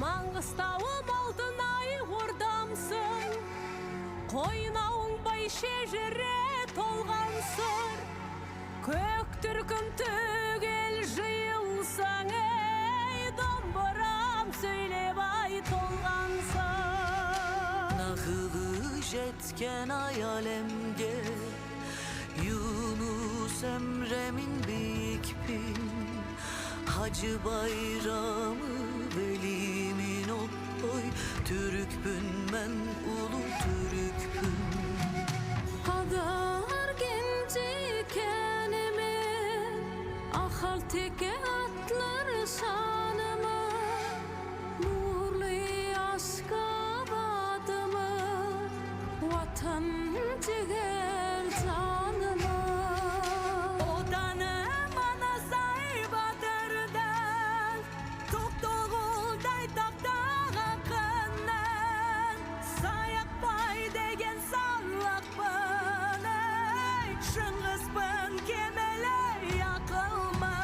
Mangıstavım altın ay hurdamsın, koynağın bay şejere tolgansır. Kök türküm tügel jıyılsan ey, dombaram söyle bay tolgansır. Nahılı jetken ayalemge, Yunus Emre'min bikpin, Hacı Bayramı velimin oy, Türkpün men ulu Türkpün. Kadar genci kenime, ahal teke atlar şanıma, nurlu aşka badımı, vatan ciğer canıma. Odanım ana saybadardan, Toktoğulday taptağa kından, sayak bay degen sallak bana, Şıngız ben kemele yakılma.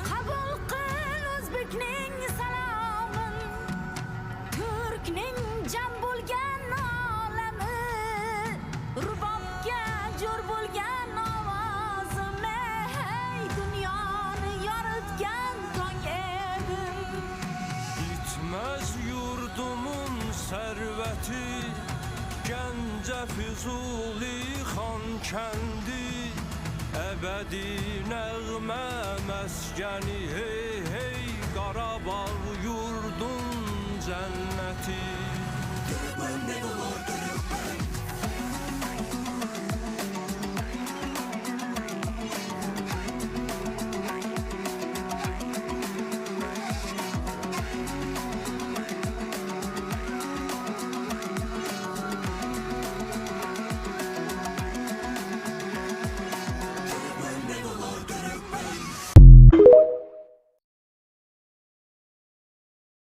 Kabul kıl Özbekning salamın, Türkning can bulgan alemi, Rubobga jor bulgan ovozim, ey dunyoni yoritgan tong edim. Bitmez yurdumun serveti, Gence Füzuli Xan kendi, ebedi nəğmə məskəni, hey hey Qarabağ yurdun cənnəti. Türkmen ne